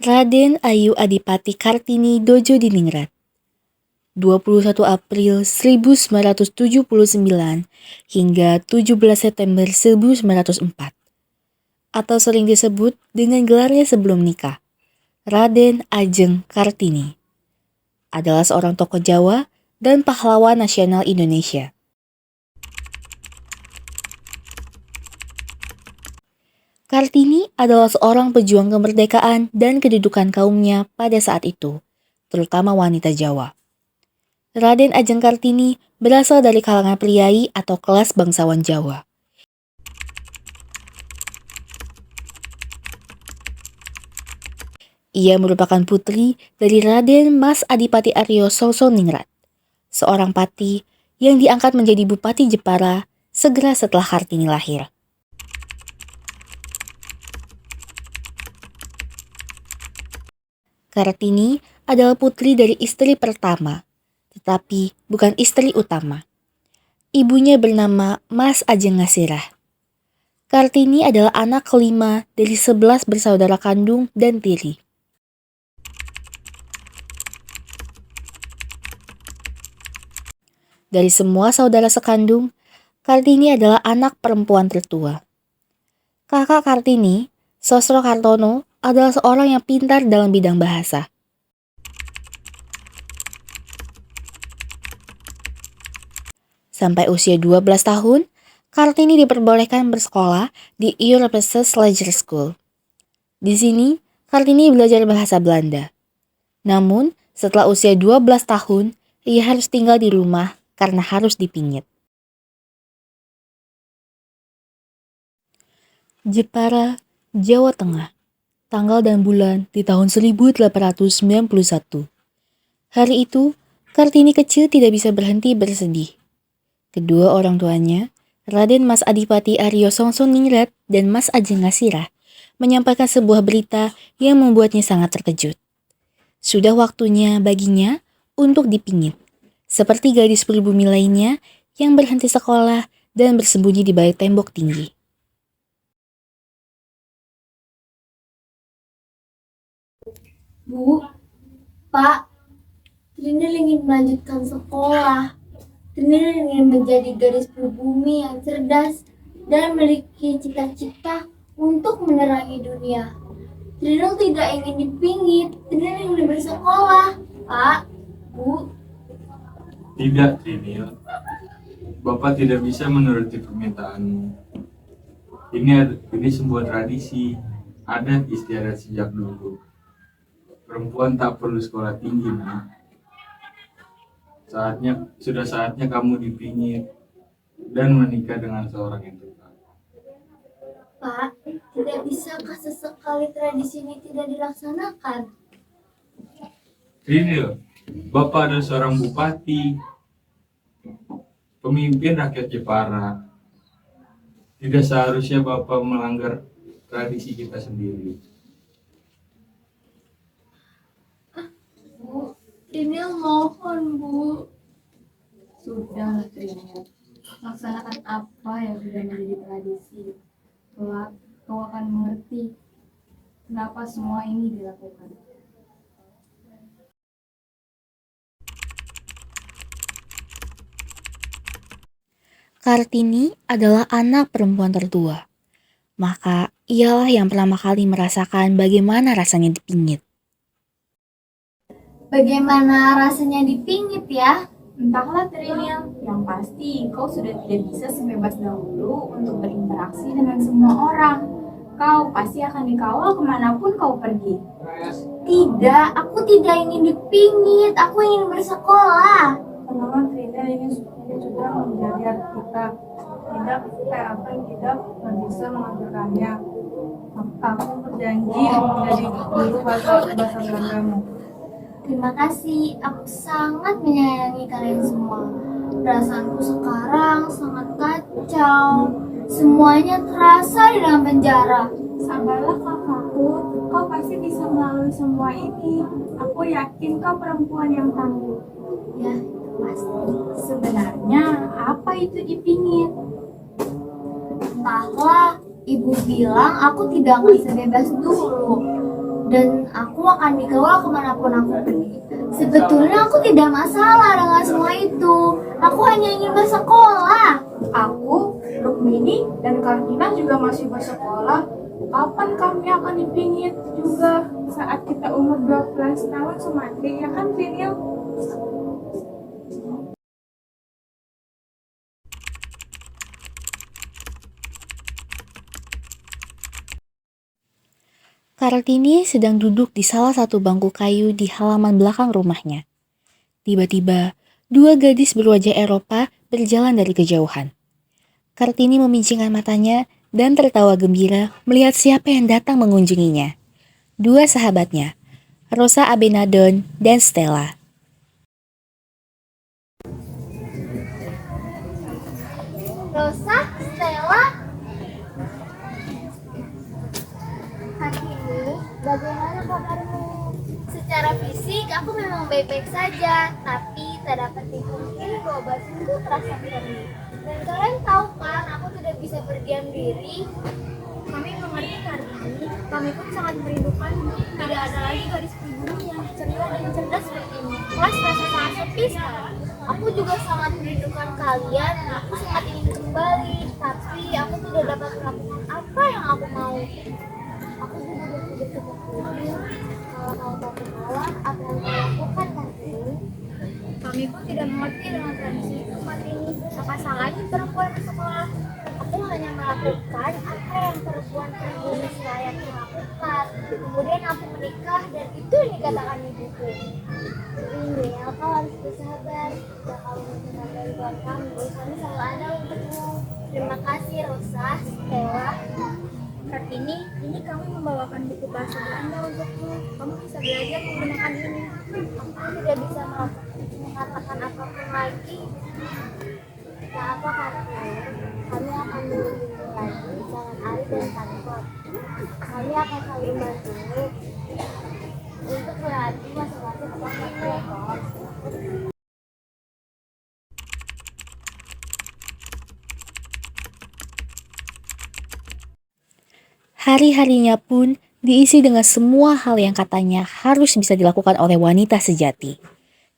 Raden Ayu Adipati Kartini Djodiningrat 21 April 1979 hingga 17 September 1904 atau sering disebut dengan gelarnya sebelum nikah, Raden Ajeng Kartini, adalah seorang tokoh Jawa dan pahlawan nasional Indonesia. Kartini adalah seorang pejuang kemerdekaan dan kedudukan kaumnya pada saat itu, terutama wanita Jawa. Raden Ajeng Kartini berasal dari kalangan priai atau kelas bangsawan Jawa. Ia merupakan putri dari Raden Mas Adipati Aryo Sosoningrat, seorang pati yang diangkat menjadi Bupati Jepara segera setelah Kartini lahir. Kartini adalah putri dari istri pertama, tetapi bukan istri utama. Ibunya bernama Mas Ajeng Ngasirah. Kartini adalah anak kelima dari 11 bersaudara kandung dan tiri. Dari semua saudara sekandung, Kartini adalah anak perempuan tertua. Kakak Kartini, Sosro Kartono, adalah seorang yang pintar dalam bidang bahasa. Sampai usia 12 tahun, Kartini diperbolehkan bersekolah di Europese Leger School. Di sini, Kartini belajar bahasa Belanda. Namun, setelah usia 12 tahun, ia harus tinggal di rumah karena harus dipingit. Jepara, Jawa Tengah, tanggal dan bulan di tahun 1891. Hari itu, Kartini kecil tidak bisa berhenti bersedih. Kedua orang tuanya, Raden Mas Adipati Aryo Sosoningrat dan Mas Ajeng Ngasirah, menyampaikan sebuah berita yang membuatnya sangat terkejut. Sudah waktunya baginya untuk dipingit, seperti gadis pribumi lainnya yang berhenti sekolah dan bersembunyi di balik tembok tinggi. Bu, Pak, Trinil ingin melanjutkan sekolah. Trinil ingin menjadi gadis pribumi yang cerdas dan memiliki cita-cita untuk menerangi dunia. Trinil tidak ingin dipingit, Trinil ingin bersekolah. Pak, Bu. Tidak, Trinil. Bapak tidak bisa menuruti permintaanmu. Ini sebuah tradisi, adat istiadat sejak dulu. Perempuan tak perlu sekolah tinggi, Nak. Sudah saatnya kamu dipingit dan menikah dengan seorang yang tepat. Pak, tidak bisakah sesekali tradisi ini tidak dilaksanakan? Trinil, Bapak adalah seorang bupati, pemimpin rakyat Jepara. Tidak seharusnya Bapak melanggar tradisi kita sendiri. Bu, Trinil mohon, Bu. Sudah, Trinil. Laksanakan apa yang sudah menjadi tradisi. Kelak, kau akan mengerti kenapa semua ini dilakukan. Kartini adalah anak perempuan tertua, maka ialah yang pertama kali merasakan bagaimana rasanya dipingit. Bagaimana rasanya dipingit ya? Entahlah, Trinil, yang pasti kau sudah tidak bisa sebebas dahulu untuk berinteraksi dengan semua orang. Kau pasti akan dikawal kemanapun kau pergi. Tidak, aku tidak ingin dipingit, aku ingin bersekolah. Tenanglah, Trinil, ini sudah menjadi hak kita. Tidak supaya apa yang tidak bisa mengajarkannya. Aku berjanji menjadi guru bahasa Belandamu. Terima kasih, aku sangat menyayangi kalian semua. Perasaanku sekarang sangat kacau. Semuanya terasa di dalam penjara. Sabarlah kakakku, kau pasti bisa melalui semua ini. Aku yakin kau perempuan yang tangguh. Ya, pasti. Sebenarnya apa itu dipingit? Entahlah, ibu bilang aku tidak akan sebebas dulu. dan aku akan dikawal kemanapun aku pergi. Sebetulnya aku tidak masalah dengan semua itu. Aku hanya ingin bersekolah. Aku, Rukmini, dan Kartina juga masih bersekolah. Kapan kami akan dipingit juga? Saat kita umur 12 tahun, Sumatri, ya kan, Vinil? Kartini sedang duduk di salah satu bangku kayu di halaman belakang rumahnya. Tiba-tiba, dua gadis berwajah Eropa berjalan dari kejauhan. Kartini memincingkan matanya dan tertawa gembira melihat siapa yang datang mengunjunginya. Dua sahabatnya, Rosa Abenadon dan Stella. Rosa, Stella, hari ini bagaimana kabarmu? Secara fisik aku memang baik-baik saja, tapi tak dapat dipungkiri bahwa batinku terasa perih. Dan kalian tahu kan, aku tidak bisa berdiam diri. Kami mengerti Kartini, kami pun sangat merindukan. Tidak ada lagi gadis pribumi yang ceria dan cerdas seperti ini. Kelas terasa sangat sepi sekarang. Aku juga sangat merindukan kalian. Aku sangat ingin kembali, tapi aku tidak dapat melakukan apa yang aku mau. Aku juga berpikir kepada kalau mau berkenalan, apa yang kau lakukan Kartini? Kami pun tidak mengerti dengan tradisi tempat ini. Apa salahnya perempuan bersekolah? Aku hanya melakukan apa yang perempuan pribumi selayaknya lakukan. Kemudian aku menikah dan itu yang dikatakan ibuku. Ini kau harus bersabar. Ya kalau mendengar dari Tuhan kami selalu ada untukmu. Terima kasih Rosa, Stella. Kartini, ini kami membawakan buku bahasa Belanda untukmu. Kamu bisa belajar menggunakan ini. Aku tidak bisa mengatakan apapun lagi. Tak apa Kartini, kami akan mengunjungi lagi jangan Ari dan Kankot. Kami akan saling membantu untuk berlatih masing-masing tempat kelompok. Hari-harinya pun diisi dengan semua hal yang katanya harus bisa dilakukan oleh wanita sejati.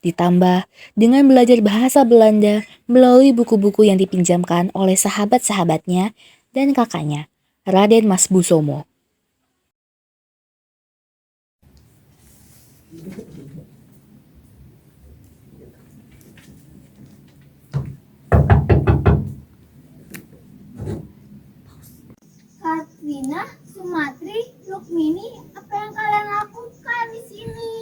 Ditambah dengan belajar bahasa Belanda melalui buku-buku yang dipinjamkan oleh sahabat-sahabatnya dan kakaknya, Raden Mas Busomo. Kartina, Sumatri, Rukmini, apa yang kalian lakukan di sini?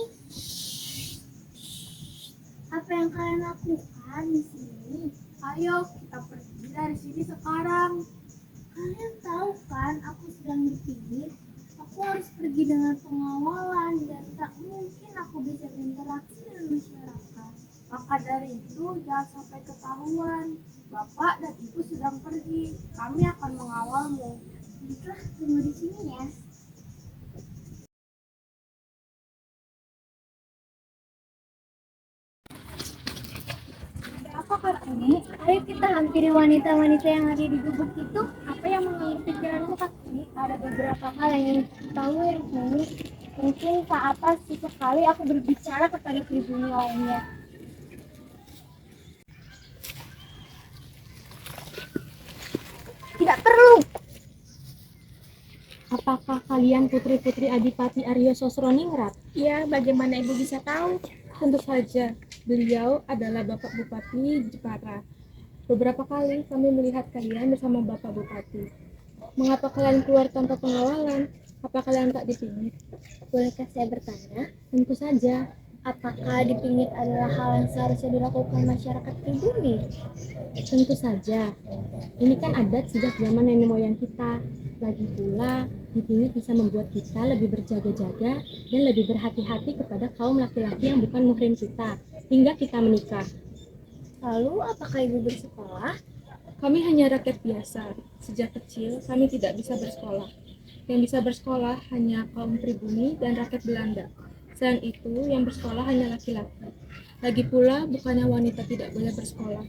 Apa yang kalian lakukan di sini? Ayo, kita pergi dari sini sekarang. Kalian tahu kan, aku sedang dipingit. Aku harus pergi dengan pengawalan dan tak mungkin aku bisa berinteraksi dengan masyarakat. Maka dari itu, jangan sampai ketahuan. Bapak dan Ibu sedang pergi. Kami akan mengawalmu. Baiklah, tunggu di sini ya. Apa Kartini? Ayo kita hampiri wanita-wanita yang ada di gubuk itu. Apa yang mengalami pikiranmu Kartini? Ada beberapa hal yang ingin aku tahu ya Rukmini. Mungkin tak apa sesekali aku berbicara kepada pribumi lainnya. Tidak perlu. Apakah kalian putri-putri Adipati Aryo Sosroningrat? Ya, bagaimana Ibu bisa tahu? Tentu saja, beliau adalah Bapak Bupati Jepara. Beberapa kali kami melihat kalian bersama Bapak Bupati. Mengapa kalian keluar tanpa pengawalan? Apa kalian tak dipingit? Bolehkah saya bertanya? Tentu saja. Apakah dipingit adalah hal yang seharusnya dilakukan masyarakat pribumi? Tentu saja. Ini kan adat sejak zaman nenek moyang kita. Lagi pula, dipingit bisa membuat kita lebih berjaga-jaga dan lebih berhati-hati kepada kaum laki-laki yang bukan muhrim kita, hingga kita menikah. Lalu, apakah ibu bersekolah? Kami hanya rakyat biasa. Sejak kecil, kami tidak bisa bersekolah. Yang bisa bersekolah hanya kaum pribumi dan rakyat Belanda. Selain itu, yang bersekolah hanya laki-laki. Lagi pula, bukannya wanita tidak boleh bersekolah.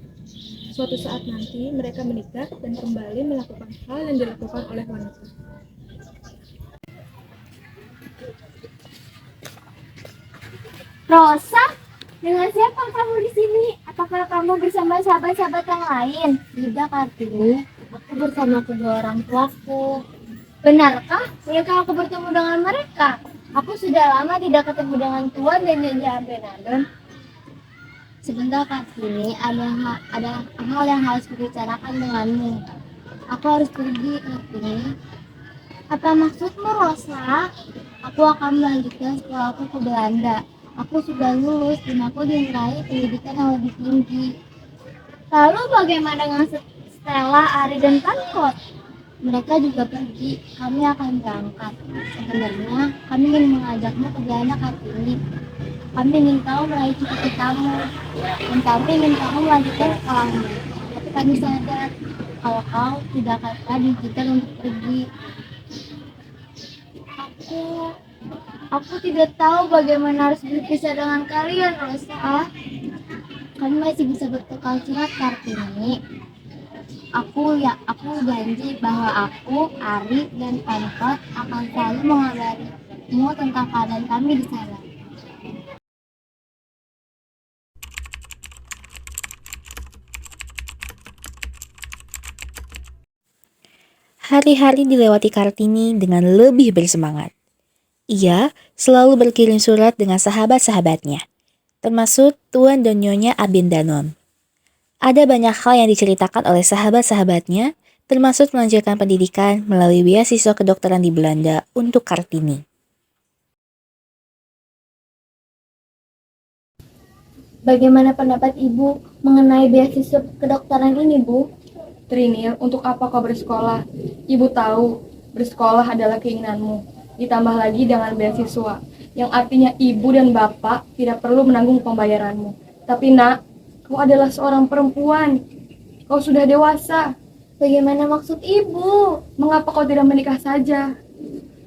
Suatu saat nanti, mereka menikah dan kembali melakukan hal yang dilakukan oleh wanita. Rosa, dengan siapa kamu di sini? Apakah kamu bersama sahabat-sahabat yang lain? Tidak, Kartini. Aku bersama kedua orang tuaku. Benarkah mereka aku bertemu dengan mereka? Aku sudah lama tidak ketemu dengan Tuan dan Nyonya Benadon. Sebentar, Kartini, ada hal yang harus kubicarakan denganmu. Aku harus pergi, Kartini. Apa maksudmu, Rosa? Aku akan melanjutkan sekolahku ke Belanda. Aku sudah lulus dan aku meraih pendidikan yang lebih tinggi. Lalu bagaimana dengan Stella, Ari, dan Pankot? Mereka juga pergi. Kami akan berangkat. Sebenarnya kami ingin mengajakmu ke Belanda, Kartini. Kami ingin tahu meraih cita-citamu dan kami ingin kamu melanjutkan sekolahmu. Tapi kami sadar kalau kau tidak akan pernah diizinkan untuk pergi. Aku tidak tahu bagaimana harus berpisah dengan kalian, Rosa. Kami masih bisa bertukar surat, Kartini. Aku janji bahwa aku, Ari, dan Pankot akan selalu mengabarimu tentang keadaan kami di sana. Hari-hari dilewati Kartini dengan lebih bersemangat. Ia selalu berkirim surat dengan sahabat-sahabatnya, termasuk Tuan dan Nyonya Abendanon. Ada banyak hal yang diceritakan oleh sahabat-sahabatnya, termasuk melanjutkan pendidikan melalui beasiswa kedokteran di Belanda untuk Kartini. Bagaimana pendapat Ibu mengenai beasiswa kedokteran ini, Bu? Trinil, untuk apa kau bersekolah? Ibu tahu, bersekolah adalah keinginanmu. Ditambah lagi dengan beasiswa, yang artinya ibu dan bapak tidak perlu menanggung pembayaranmu. Tapi nak, kau adalah seorang perempuan. Kau sudah dewasa. Bagaimana maksud Ibu? Mengapa kau tidak menikah saja?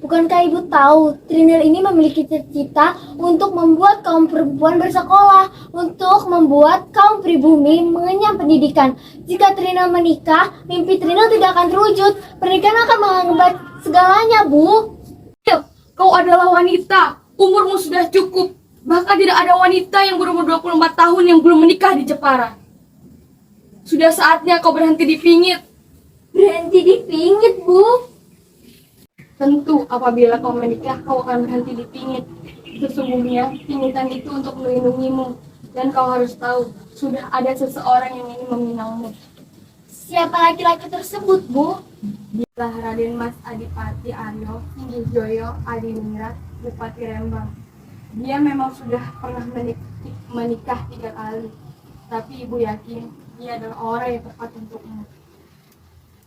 Bukankah Ibu tahu, Trinil ini memiliki cita-cita untuk membuat kaum perempuan bersekolah, untuk membuat kaum pribumi mengenyam pendidikan. Jika Trinil menikah, mimpi Trinil tidak akan terwujud. Pernikahan akan menghambat segalanya, Bu. Kau adalah wanita, umurmu sudah cukup. Bahkan tidak ada wanita yang berumur 24 tahun yang belum menikah di Jepara. Sudah saatnya kau berhenti dipingit. Berhenti dipingit, Bu. Tentu apabila kau menikah, kau akan berhenti dipingit. Sesungguhnya, pingitan itu untuk melindungimu. Dan kau harus tahu, sudah ada seseorang yang ingin meminangmu. Siapa laki-laki tersebut, Bu? Dialah Raden Mas Adipati Aryo Joyo Adiningrat, Bupati Rembang. Dia memang sudah pernah menikah 3 kali. Tapi ibu yakin, dia adalah orang yang tepat untukmu.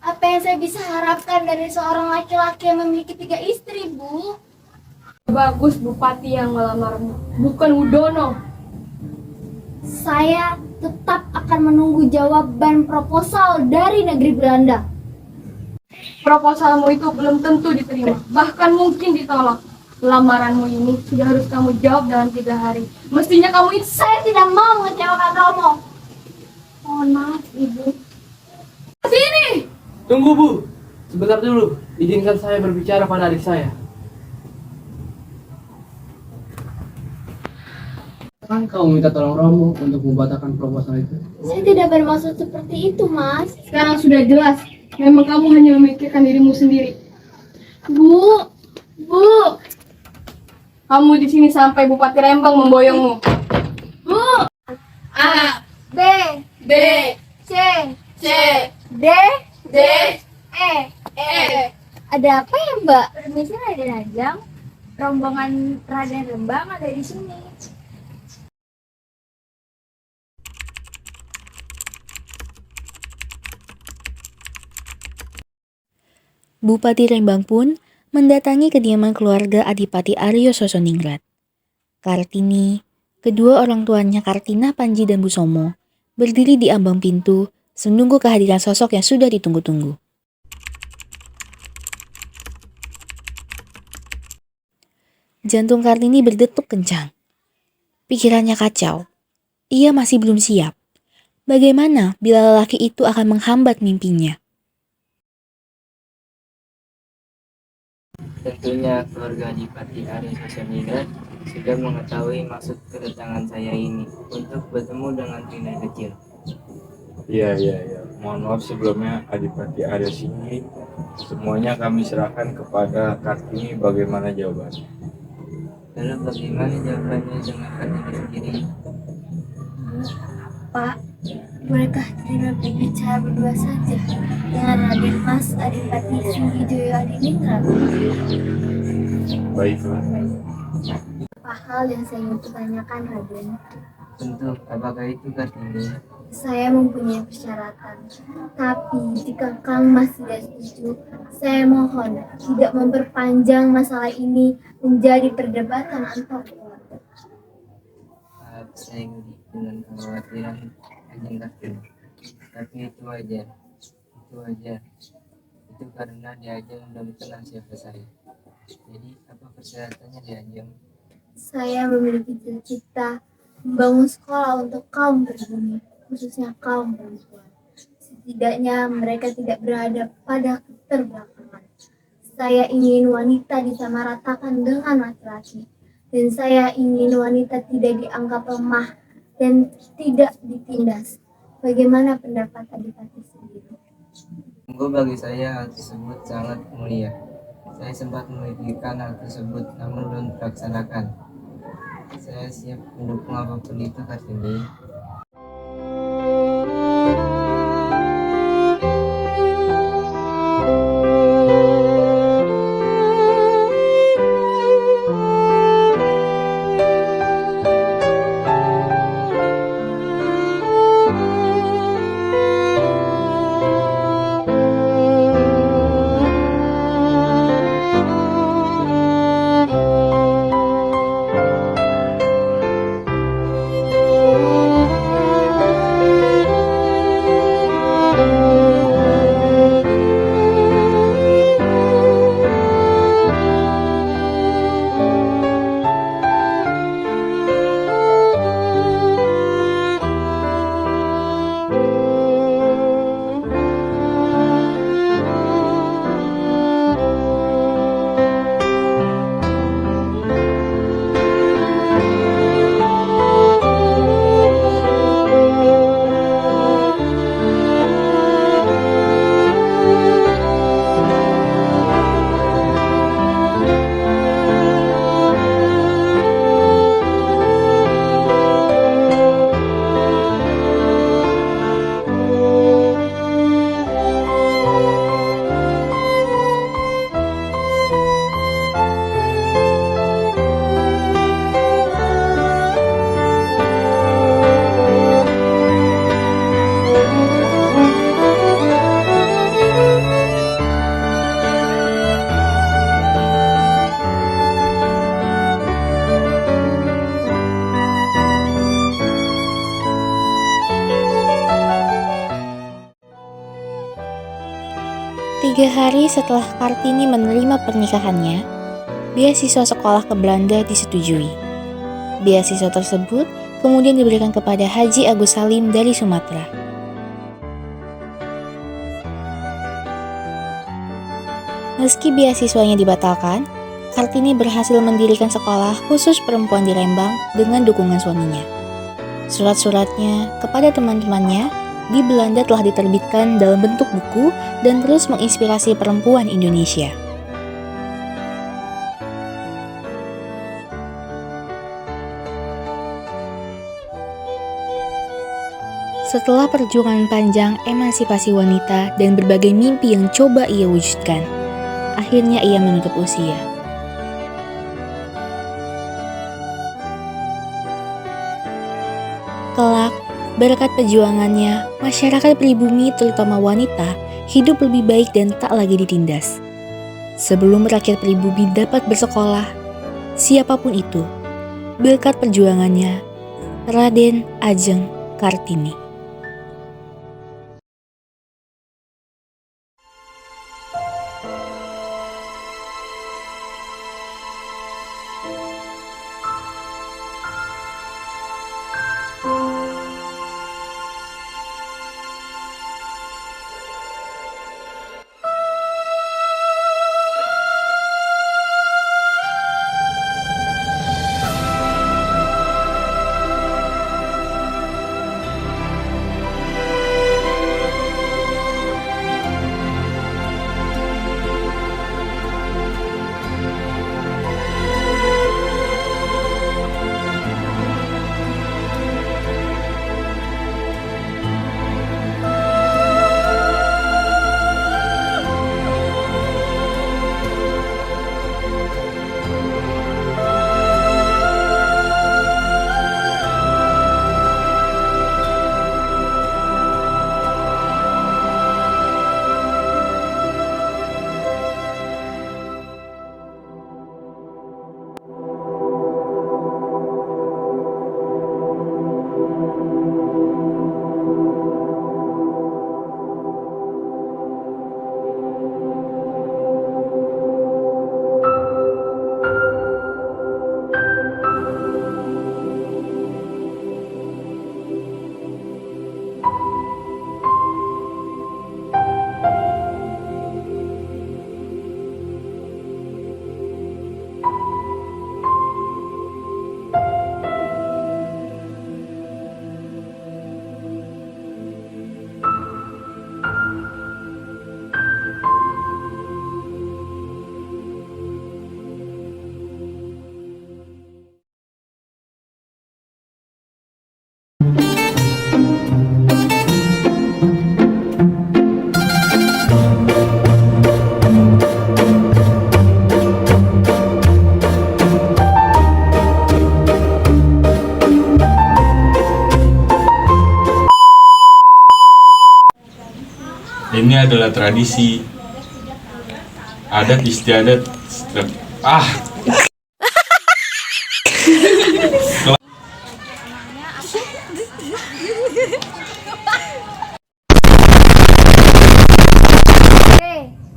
Apa yang saya bisa harapkan dari seorang laki-laki yang memiliki 3 istri, Bu? Bagus Bupati yang melamarmu, bukan Wudono. Saya tetap akan menunggu jawaban proposal dari negeri Belanda. Proposalmu itu belum tentu diterima, bahkan mungkin ditolak. Lamaranmu ini sudah harus kamu jawab dalam 3 hari. Mestinya kamu itu... Saya tidak mau mengecewakan Romo. Mohon maaf, Ibu. Sini! Tunggu Bu, sebentar dulu. Izinkan saya berbicara pada adik saya. Kan kau minta tolong Romo untuk membatalkan proposal itu? Saya tidak bermaksud seperti itu, Mas. Sekarang sudah jelas, memang kamu hanya memikirkan dirimu sendiri. Bu, Kamu di sini sampai Bupati Rembang memboyongmu. Bu. A, B, B, C, C, D, D, E. E. Ada apa ya, Mbak? Permisi, Raden Ajang. Rombongan Raden Rembang ada di sini. Bupati Rembang pun mendatangi kediaman keluarga Adipati Aryo Sosoningrat. Kartini, kedua orang tuanya Kartina, Panji, dan Busomo berdiri di ambang pintu menunggu kehadiran sosok yang sudah ditunggu-tunggu. Jantung Kartini berdetuk kencang. Pikirannya kacau. Ia masih belum siap. Bagaimana bila lelaki itu akan menghambat mimpinya? Tentunya keluarga Adipati Aryo Sosoningrat sudah mengetahui maksud kedatangan saya ini untuk bertemu dengan Trina kecil. Iya. Mohon maaf sebelumnya Adipati Arya Singgi. Semuanya kami serahkan kepada Kartini. Bagaimana jawabannya? Lalu bagaimana jawabannya dengan Kartini sendiri? Pak, bolehkah Trina berbicara berdua saja dengan Raden Mas Adipati Sunggijoyo Adiningrat? Baiklah. Apa hal yang saya ingin tanyakan, Raden? Tentu, apakah itu Kartini? Saya mempunyai persyaratan, tapi jika Kang Mas tidak setuju, saya mohon tidak memperpanjang masalah ini menjadi perdebatan antar keluarga. Maaf, saya ngeri dengan kekhawatiran Kanjeng Kartini. Tapi itu wajar. Itu karena di Ajeng belum kenal siapa saya. Jadi, apa persyaratannya di Ajeng? Saya memiliki cita-cita membangun sekolah untuk kaum pribumi, khususnya kaum perempuan. Setidaknya mereka tidak berada pada keterbelakangan. Saya ingin wanita disamaratakan dengan laki-laki, dan saya ingin wanita tidak dianggap lemah dan tidak ditindas. Bagaimana pendapat Adipati sendiri? Sungguh bagi saya hal tersebut sangat mulia. Saya sempat memikirkan hal tersebut namun belum terlaksanakan. Saya siap mendukung apapun itu, Kartini. Tiga hari setelah Kartini menerima pernikahannya, beasiswa sekolah ke Belanda disetujui. Beasiswa tersebut kemudian diberikan kepada Haji Agus Salim dari Sumatera. Meski beasiswanya dibatalkan, Kartini berhasil mendirikan sekolah khusus perempuan di Lembang dengan dukungan suaminya. Surat-suratnya kepada teman-temannya di Belanda telah diterbitkan dalam bentuk buku dan terus menginspirasi perempuan Indonesia. Setelah perjuangan panjang emansipasi wanita dan berbagai mimpi yang coba ia wujudkan, akhirnya ia menutup usia. Kelak, berkat perjuangannya, masyarakat pribumi terutama wanita hidup lebih baik dan tak lagi ditindas. Sebelum rakyat pribumi dapat bersekolah, siapapun itu, berkat perjuangannya, Raden Ajeng Kartini. Ini adalah tradisi adat istiadat.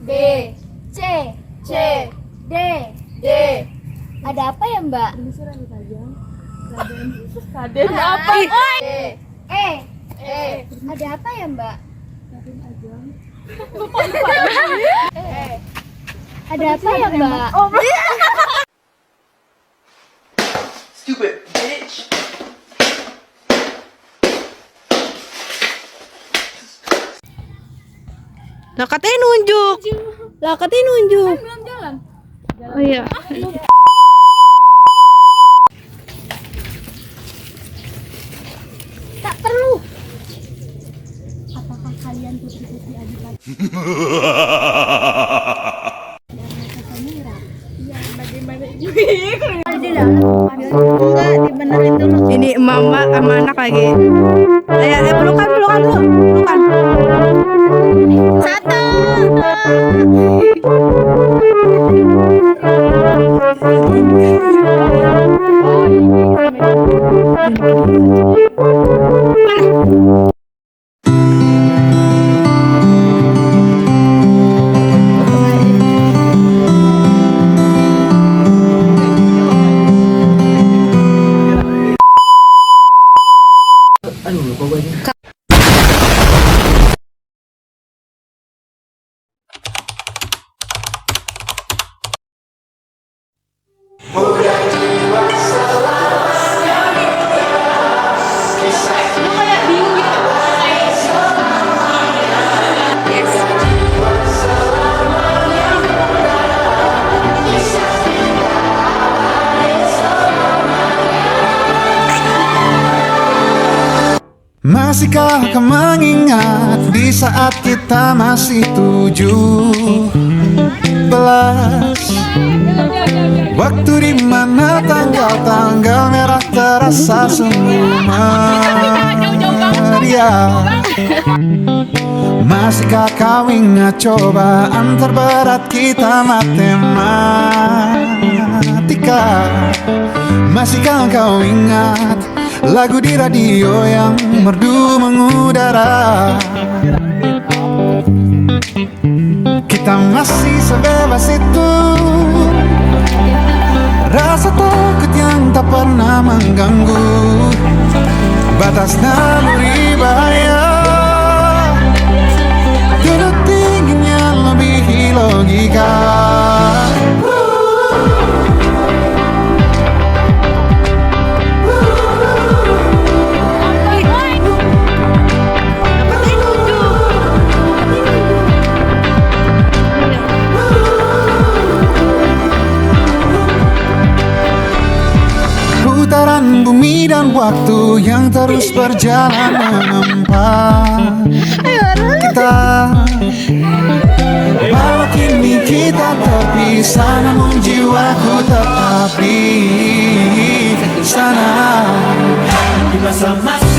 B, C, D. Ada apa ya, Mbak? Raden apa? Ada apa ya, Mbak? Ada apa ya, Mbak? Stupid bitch. Lah katanya nunjuk. Belum jalan. Oh iya. Tak perlu. Apakah kalian putri-putri Adipati? Ini mama sama anak lagi. Pelukan dulu. Pelukan. Satu. Aduh, lupa gue ini. Masihkah kau mengingat di saat kita masih 17? Waktu di mana tanggal-tanggal merah terasa sungguh meriah. Masihkah kau ingat cobaan terberat kita matematika? Masihkah kau ingat lagu di radio yang merdu mengudara? Kita masih sebebas itu, rasa takut yang tak pernah mengganggu batas naluri bahaya. Dulu tingginya lebihi logika. Putaran bumi dan waktu yang terus berjalan menempa kita. Walau kini kita terpisah, namun jiwaku tetap di sana. Di masa-masa